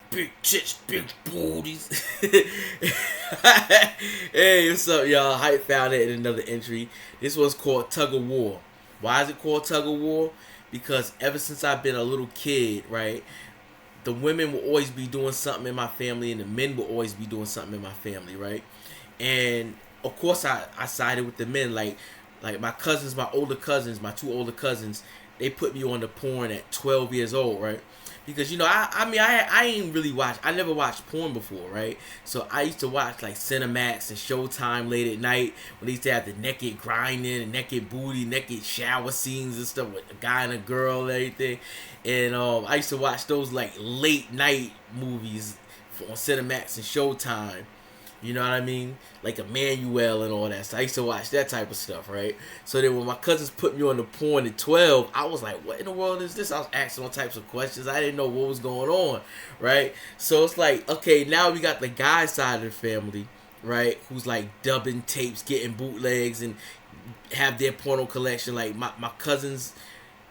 big tits, big booties. Hey, what's up, y'all? Hype found it in another entry. This one's called Tug of War. Why is it called Tug of War? Because ever since I've been a little kid, right, the women will always be doing something in my family, and the men will always be doing something in my family, right? And of course, I sided with the men. Like my cousins, my older cousins, my two older cousins, they put me on the porn at 12 years old, right? Because I ain't really watched. I never watched porn before, right? So I used to watch like Cinemax and Showtime late at night when they used to have the naked grinding and naked booty, naked shower scenes and stuff with a guy and a girl and everything. And I used to watch those like late night movies on Cinemax and Showtime. You know what I mean? Like Emmanuel and all that. So I used to watch that type of stuff, right? So then when my cousins put me on the porn at 12, I was like, what in the world is this? I was asking all types of questions. I didn't know what was going on, right? So it's like, okay, now we got the guy side of the family, right? Who's like dubbing tapes, getting bootlegs, and have their porno collection. Like my cousins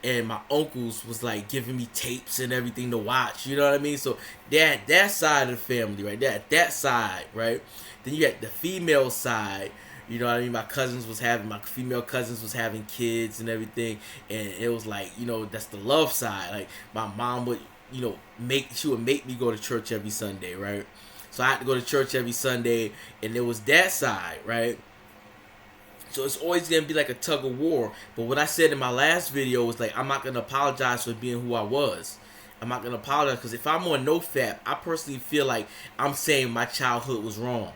and my uncles was like giving me tapes and everything to watch. You know what I mean? So that side of the family, right? That side, right? Then you got the female side. You know what I mean? My female cousins was having kids and everything, and it was like, that's the love side. Like my mom would, she would make me go to church every Sunday, right? So I had to go to church every Sunday, and there was that side, right? So it's always gonna be like a tug of war. But what I said in my last video was like, I'm not gonna apologize for being who I was. I'm not gonna apologize because if I'm on NoFap, I personally feel like I'm saying my childhood was wrong,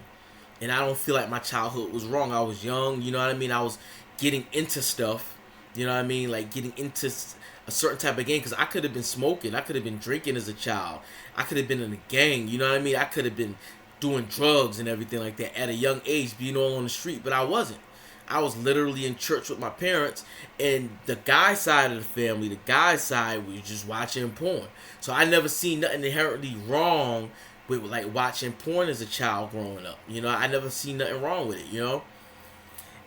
and I don't feel like my childhood was wrong. I was young, you know what I mean. I was getting into stuff, you know what I mean, like getting into a certain type of game. Because I could have been smoking, I could have been drinking as a child, I could have been in a gang, you know what I mean. I could have been doing drugs and everything like that at a young age, being all on the street, but I wasn't. I was literally in church with my parents, and the guy side of the family, the guy side was just watching porn. So I never seen nothing inherently wrong with like watching porn as a child growing up. I never seen nothing wrong with it.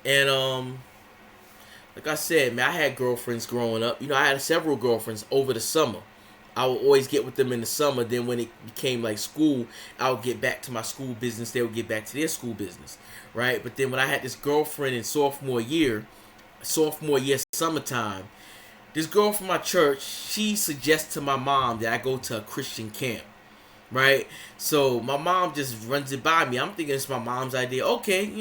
And like I said, man, I had girlfriends growing up. I had several girlfriends over the summer. I would always get with them in the summer. Then when it became like school, I would get back to my school business. They would get back to their school business, right? But then when I had this girlfriend in sophomore year summertime, this girl from my church, she suggests to my mom that I go to a Christian camp, right? So my mom just runs it by me. I'm thinking it's my mom's idea. Okay,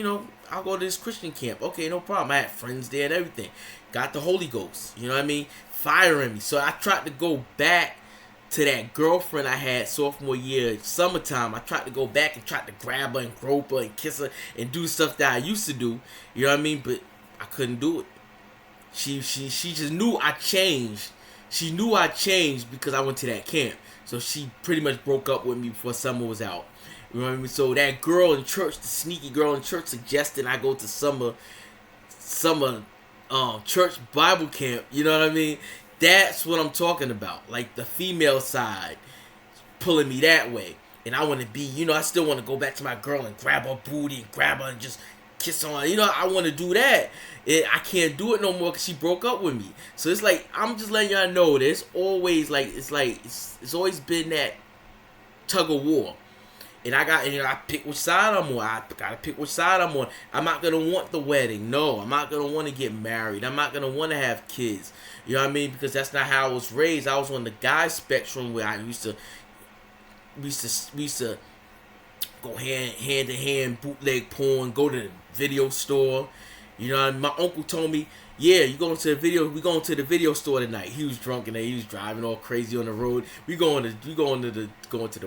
I'll go to this Christian camp. Okay, no problem. I had friends there and everything. Got the Holy Ghost. You know what I mean? Fire in me. So I tried to go back to that girlfriend I had sophomore year, summertime. I tried to go back and tried to grab her and grope her and kiss her and do stuff that I used to do. You know what I mean? But I couldn't do it. She just knew I changed. She knew I changed because I went to that camp. So she pretty much broke up with me before summer was out. You know what I mean? So that girl in church, the sneaky girl in church, suggested I go to summer church Bible camp. You know what I mean? That's what I'm talking about. Like the female side pulling me that way. And I want to be, I still want to go back to my girl and grab her booty and grab her and just kiss her. I want to do that. I can't do it no more because she broke up with me. So it's like, I'm just letting y'all know there's always it's always been that tug of war. And I pick which side I'm on. I gotta pick which side I'm on. I'm not gonna want the wedding. No, I'm not gonna want to get married. I'm not gonna want to have kids. You know what I mean? Because that's not how I was raised. I was on the guy spectrum where we used to go hand to hand bootleg porn, go to the video store. You know what I mean? My uncle told me, yeah, we going to the video store tonight. He was drunk and he was driving all crazy on the road. We going to the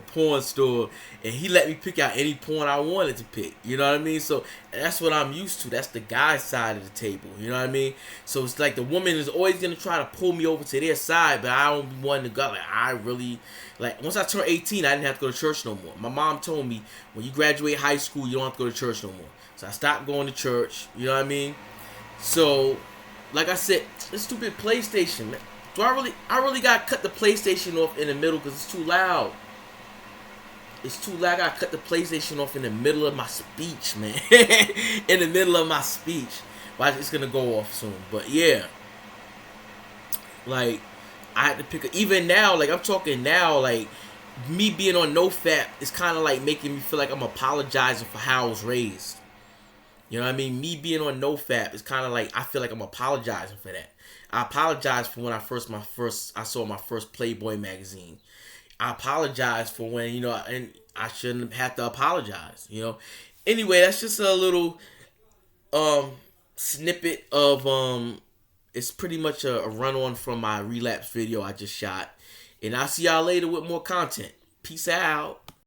porn store, and he let me pick out any porn I wanted to pick. You know what I mean? So that's what I'm used to. That's the guy side of the table. You know what I mean? So it's like the woman is always gonna try to pull me over to their side, but I don't want to go. Once I turned 18, I didn't have to go to church no more. My mom told me, when you graduate high school, you don't have to go to church no more. So I stopped going to church. You know what I mean? So, like I said, this stupid PlayStation, man. I really gotta cut the PlayStation off in the middle because it's too loud. It's too loud. I gotta cut the PlayStation off in the middle of my speech, man. In the middle of my speech. Well, it's gonna go off soon. But yeah. Like, I had to pick even now, like I'm talking now, like me being on no fap is kind of like making me feel like I'm apologizing for how I was raised. You know what I mean? Me being on no fap is kind of like I feel like I'm apologizing for that. I apologize for when I saw my first Playboy magazine. I apologize for when, and I shouldn't have to apologize. Anyway, that's just a little um snippet of it's pretty much a run on from my relapse video I just shot. And I'll see y'all later with more content. Peace out.